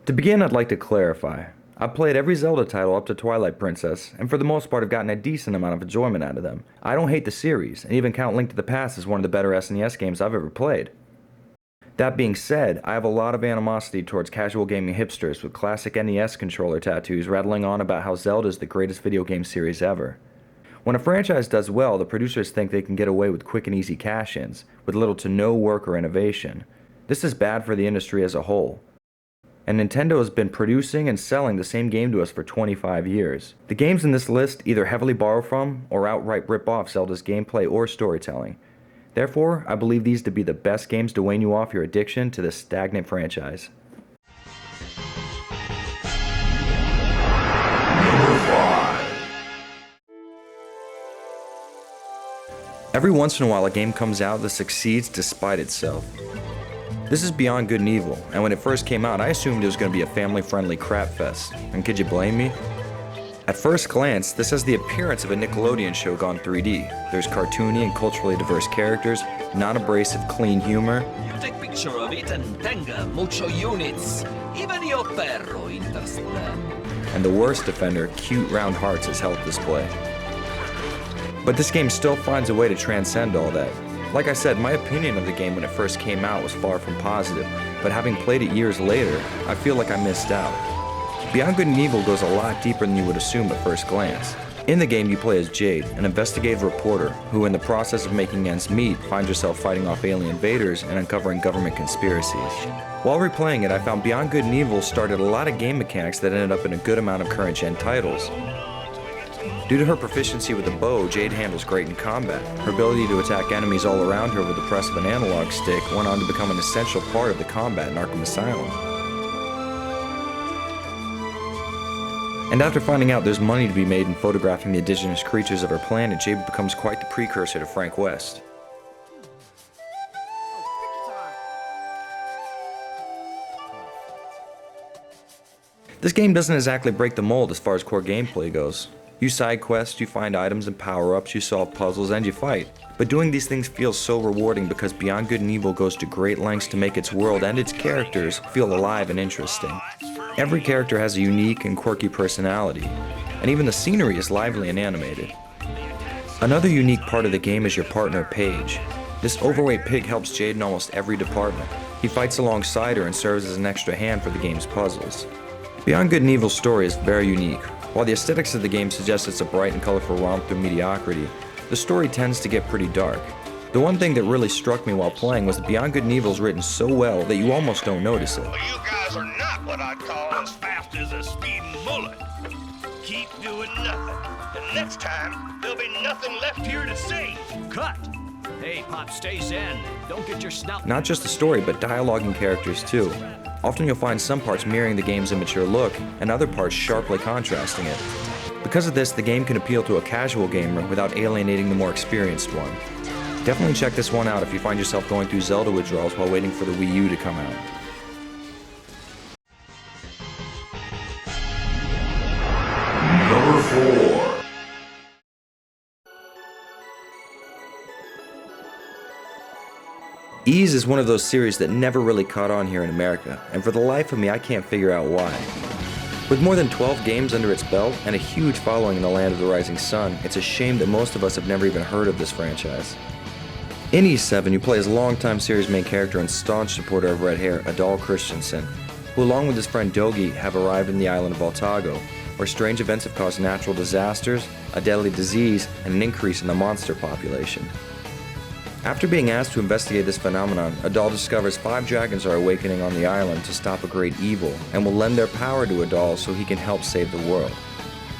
To begin, I'd like to clarify. I've played every Zelda title up to Twilight Princess, and for the most part have gotten a decent amount of enjoyment out of them. I don't hate the series, and even count Link to the Past as one of the better SNES games I've ever played. That being said, I have a lot of animosity towards casual gaming hipsters with classic NES controller tattoos rattling on about how Zelda is the greatest video game series ever. When a franchise does well, the producers think they can get away with quick and easy cash-ins, with little to no work or innovation. This is bad for the industry as a whole. And Nintendo has been producing and selling the same game to us for 25 years. The games in this list either heavily borrow from or outright rip off Zelda's gameplay or storytelling. Therefore, I believe these to be the best games to wane you off your addiction to this stagnant franchise. Every once in a while a game comes out that succeeds despite itself. This is Beyond Good and Evil, and when it first came out I assumed it was going to be a family-friendly crap fest, and could you blame me? At first glance, this has the appearance of a Nickelodeon show gone 3D. There's cartoony and culturally diverse characters, non-abrasive clean humor. You take picture of it and tenga mucho units. Even your perro interested. And the worst offender, cute round hearts as health display. But this game still finds a way to transcend all that. Like I said, my opinion of the game when it first came out was far from positive, but having played it years later, I feel like I missed out. Beyond Good and Evil goes a lot deeper than you would assume at first glance. In the game you play as Jade, an investigative reporter who in the process of making ends meet finds herself fighting off alien invaders and uncovering government conspiracies. While replaying it, I found Beyond Good and Evil started a lot of game mechanics that ended up in a good amount of current gen titles. Due to her proficiency with the bow, Jade handles great in combat. Her ability to attack enemies all around her with the press of an analog stick went on to become an essential part of the combat in Arkham Asylum. And after finding out there's money to be made in photographing the indigenous creatures of her planet, Jade becomes quite the precursor to Frank West. This game doesn't exactly break the mold as far as core gameplay goes. You side quest, you find items and power-ups, you solve puzzles, and you fight. But doing these things feels so rewarding because Beyond Good and Evil goes to great lengths to make its world and its characters feel alive and interesting. Every character has a unique and quirky personality, and even the scenery is lively and animated. Another unique part of the game is your partner, Paige. This overweight pig helps Jade in almost every department. He fights alongside her and serves as an extra hand for the game's puzzles. Beyond Good and Evil's story is very unique. While the aesthetics of the game suggest it's a bright and colorful romp through mediocrity, the story tends to get pretty dark. The one thing that really struck me while playing was that Beyond Good and Evil is written so well that you almost don't notice it. Well, you guys are not what I'd call as fast as a speeding bullet. Keep doing nothing, and next time there'll be nothing left here to see. Cut! Hey, Pop, stay zen. Don't get your snout. Not just the story, but dialogue and characters too. Often you'll find some parts mirroring the game's immature look, and other parts sharply contrasting it. Because of this, the game can appeal to a casual gamer without alienating the more experienced one. Definitely check this one out if you find yourself going through Zelda withdrawals while waiting for the Wii U to come out. Number 4. Ys is one of those series that never really caught on here in America, and for the life of me I can't figure out why. With more than 12 games under its belt and a huge following in the land of the rising sun, it's a shame that most of us have never even heard of this franchise. In E7, you play as longtime series main character and staunch supporter of red hair, Adal Christensen, who along with his friend Dogi have arrived in the island of Voltago, where strange events have caused natural disasters, a deadly disease, and an increase in the monster population. After being asked to investigate this phenomenon, Adal discovers 5 dragons are awakening on the island to stop a great evil, and will lend their power to Adal so he can help save the world.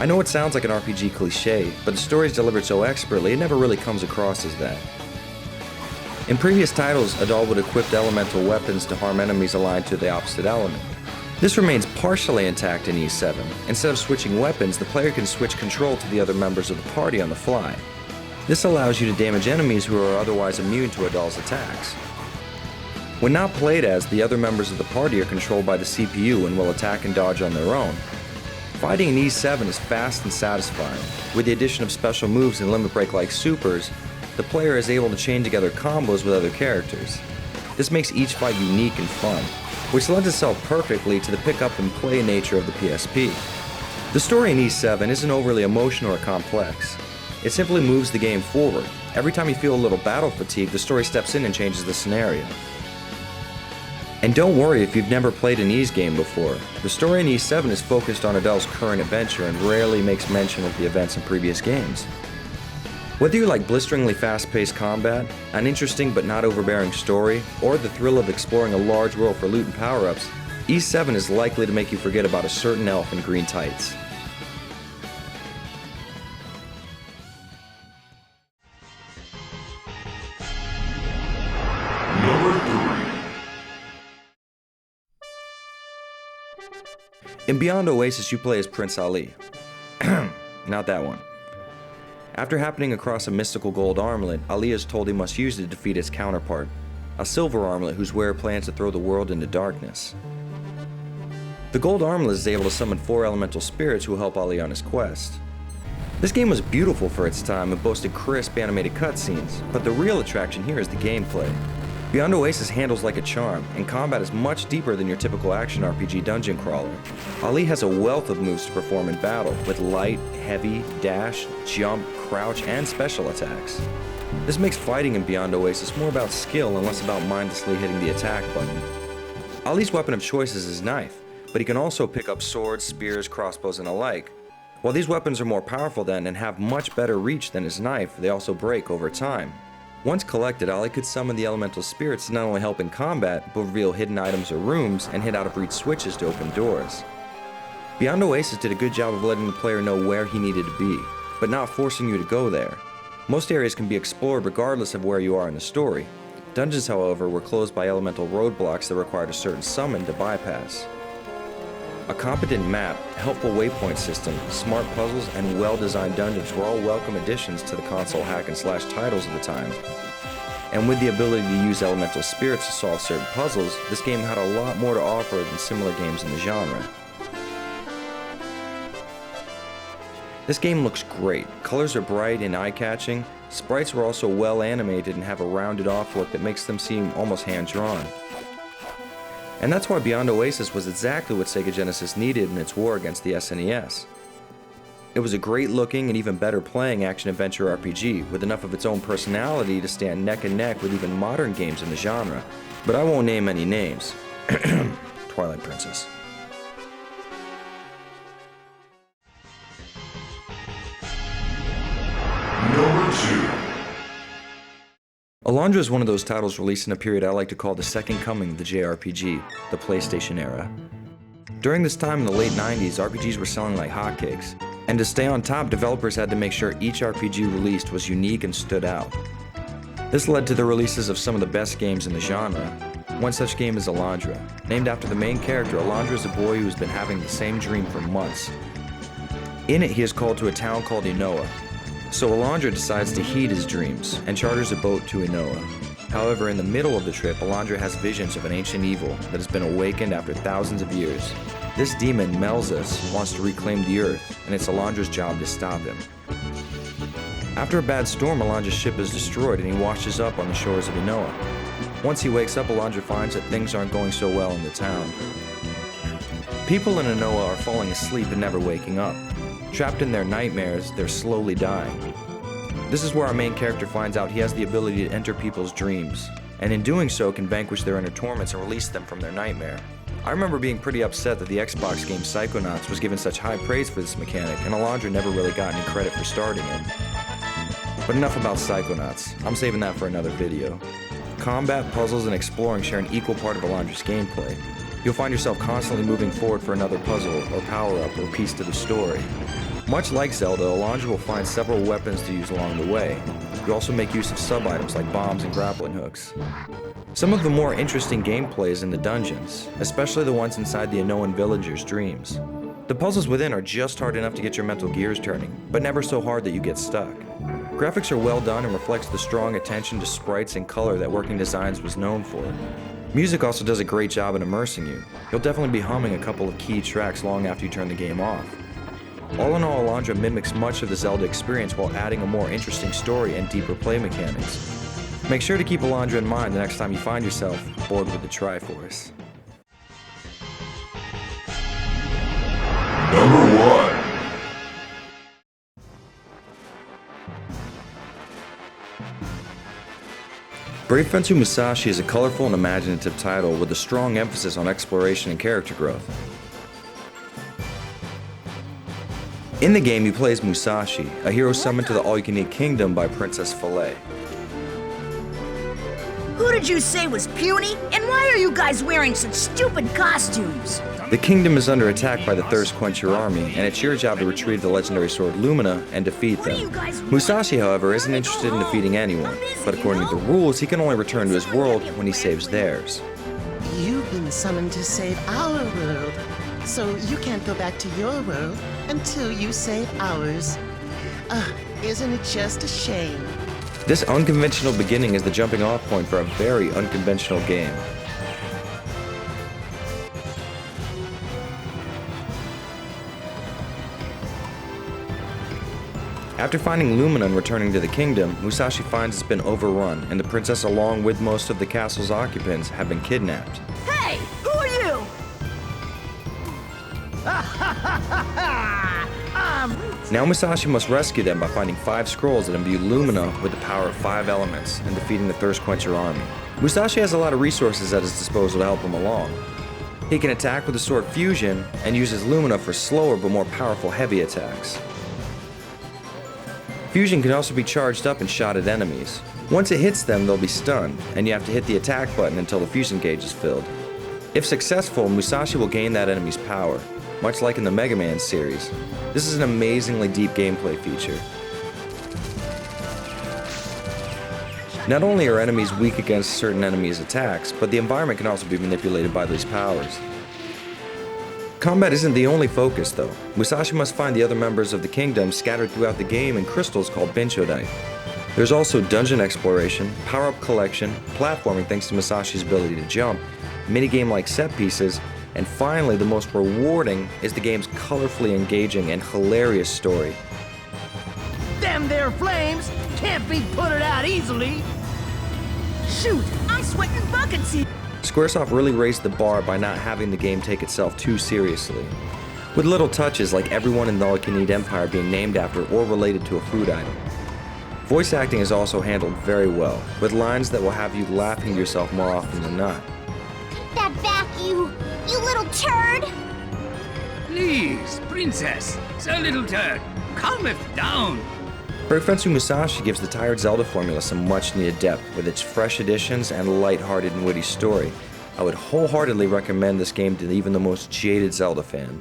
I know it sounds like an RPG cliche, but the story is delivered so expertly it never really comes across as that. In previous titles, Adal would equip elemental weapons to harm enemies aligned to the opposite element. This remains partially intact in E7. Instead of switching weapons, the player can switch control to the other members of the party on the fly. This allows you to damage enemies who are otherwise immune to Adal's attacks. When not played as, the other members of the party are controlled by the CPU and will attack and dodge on their own. Fighting in E7 is fast and satisfying. With the addition of special moves and limit break-like supers, the player is able to chain together combos with other characters. This makes each fight unique and fun. which lends itself perfectly to the pick-up-and-play nature of the PSP. The story in E7 isn't overly emotional or complex. It simply moves the game forward. Every time you feel a little battle fatigue, the story steps in and changes the scenario. And don't worry if you've never played an Ys game before. The story in E7 is focused on Adele's current adventure and rarely makes mention of the events in previous games. Whether you like blisteringly fast-paced combat, an interesting but not overbearing story, or the thrill of exploring a large world for loot and power-ups, E7 is likely to make you forget about a certain elf in green tights. In Beyond Oasis, you play as Prince Ali. Not that one. After happening across a mystical gold armlet, Ali is told he must use it to defeat its counterpart, a silver armlet whose wearer plans to throw the world into darkness. The gold armlet is able to summon 4 elemental spirits who will help Ali on his quest. This game was beautiful for its time and boasted crisp animated cutscenes, but the real attraction here is the gameplay. Beyond Oasis handles like a charm, and combat is much deeper than your typical action RPG dungeon crawler. Ali has a wealth of moves to perform in battle, with light, heavy, dash, jump, crouch, and special attacks. This makes fighting in Beyond Oasis more about skill and less about mindlessly hitting the attack button. Ali's weapon of choice is his knife, but he can also pick up swords, spears, crossbows, and the like. While these weapons are more powerful than and have much better reach than his knife, they also break over time. Once collected, Ali could summon the elemental spirits to not only help in combat, but reveal hidden items or rooms and hit out-of-reach switches to open doors. Beyond Oasis did a good job of letting the player know where he needed to be, but not forcing you to go there. Most areas can be explored regardless of where you are in the story. Dungeons, however, were closed by elemental roadblocks that required a certain summon to bypass. A competent map, helpful waypoint system, smart puzzles, and well-designed dungeons were all welcome additions to the console hack-and-slash titles of the time. And with the ability to use elemental spirits to solve certain puzzles, this game had a lot more to offer than similar games in the genre. This game looks great. Colors are bright and eye-catching. Sprites were also well animated and have a rounded-off look that makes them seem almost hand-drawn. And that's why Beyond Oasis was exactly what Sega Genesis needed in its war against the SNES. It was a great looking and even better playing action-adventure RPG with enough of its own personality to stand neck and neck with even modern games in the genre. But I won't name any names. Twilight Princess. Number 2. Alondra is one of those titles released in a period I like to call the second coming of the JRPG, the PlayStation era. During this time in the late 90s, RPGs were selling like hotcakes, and to stay on top, developers had to make sure each RPG released was unique and stood out. This led to the releases of some of the best games in the genre. One such game is Alondra. Named after the main character, Alondra is a boy who has been having the same dream for months. In it, he is called to a town called Inoa. So Alondra decides to heed his dreams and charters a boat to Inoa. However, in the middle of the trip, Alondra has visions of an ancient evil that has been awakened after thousands of years. This demon, Melzus, wants to reclaim the Earth, and it's Alondra's job to stop him. After a bad storm, Alondra's ship is destroyed and he washes up on the shores of Inoa. Once he wakes up, Alondra finds that things aren't going so well in the town. People in Inoa are falling asleep and never waking up. Trapped in their nightmares, they're slowly dying. This is where our main character finds out he has the ability to enter people's dreams, and in doing so can vanquish their inner torments and release them from their nightmare. I remember being pretty upset that the Xbox game Psychonauts was given such high praise for this mechanic, and Alondra never really got any credit for starting it. But enough about Psychonauts, I'm saving that for another video. Combat, puzzles, and exploring share an equal part of Alondra's gameplay. You'll find yourself constantly moving forward for another puzzle, or power-up, or piece to the story. Much like Zelda, Alondra will find several weapons to use along the way. You also make use of sub-items like bombs and grappling hooks. Some of the more interesting gameplay is in the dungeons, especially the ones inside the Inoan villagers' dreams. The puzzles within are just hard enough to get your mental gears turning, but never so hard that you get stuck. Graphics are well done and reflects the strong attention to sprites and color that Working Designs was known for. Music also does a great job at immersing you. You'll definitely be humming a couple of key tracks long after you turn the game off. All in all, Alondra mimics much of the Zelda experience while adding a more interesting story and deeper play mechanics. Make sure to keep Alondra in mind the next time you find yourself bored with the Triforce. Brave Fencer Musashi is a colorful and imaginative title with a strong emphasis on exploration and character growth. In the game, you play as Musashi, a hero summoned to the All-You-Can-Eat Kingdom by Princess Filet. Who did you say was puny? And why are you guys wearing such stupid costumes? The kingdom is under attack by the Thirst Quencher army, and it's your job to retrieve the legendary sword Lumina and defeat them. Musashi, however, isn't interested in defeating anyone, but according to the rules, he can only return to his world when he saves theirs. You've been summoned to save our world, so you can't go back to your world until you save ours. Isn't it just a shame? This unconventional beginning is the jumping off point for a very unconventional game. After finding Lumina and returning to the kingdom, Musashi finds it's been overrun, and the princess along with most of the castle's occupants have been kidnapped. Hey, who are you? Now Musashi must rescue them by finding 5 scrolls that imbue Lumina with the power of 5 elements and defeating the Thirst Quencher army. Musashi has a lot of resources at his disposal to help him along. He can attack with the sword Fusion and uses Lumina for slower but more powerful heavy attacks. Fusion can also be charged up and shot at enemies. Once it hits them, they'll be stunned, and you have to hit the attack button until the fusion gauge is filled. If successful, Musashi will gain that enemy's power, much like in the Mega Man series. This is an amazingly deep gameplay feature. Not only are enemies weak against certain enemies' attacks, but the environment can also be manipulated by these powers. Combat isn't the only focus, though. Musashi must find the other members of the kingdom scattered throughout the game in crystals called Binchodite. There's also dungeon exploration, power-up collection, platforming thanks to Musashi's ability to jump, minigame-like set pieces, and finally, the most rewarding is the game's colorfully engaging and hilarious story. Them there flames can't be put out easily. Shoot, I'm sweating buckets here. Squaresoft really raised the bar by not having the game take itself too seriously, with little touches like everyone in the All-You-Can-Eat Empire being named after or related to a food item. Voice acting is also handled very well, with lines that will have you laughing to yourself more often than not. That back, you little turd! Please, princess, so little turd, calmeth down. Brave Fencer Musashi gives the tired Zelda formula some much-needed depth with its fresh additions and light-hearted and witty story. I would wholeheartedly recommend this game to even the most jaded Zelda fan.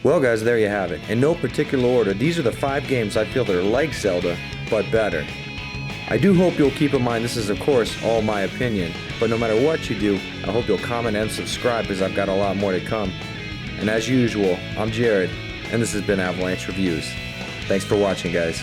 Well guys, there you have it. In no particular order, these are the 5 games I feel that are like Zelda, but better. I do hope you'll keep in mind this is of course all my opinion, but no matter what you do, I hope you'll comment and subscribe because I've got a lot more to come. And as usual, I'm Jared, and this has been Avalanche Reviews. Thanks for watching, guys.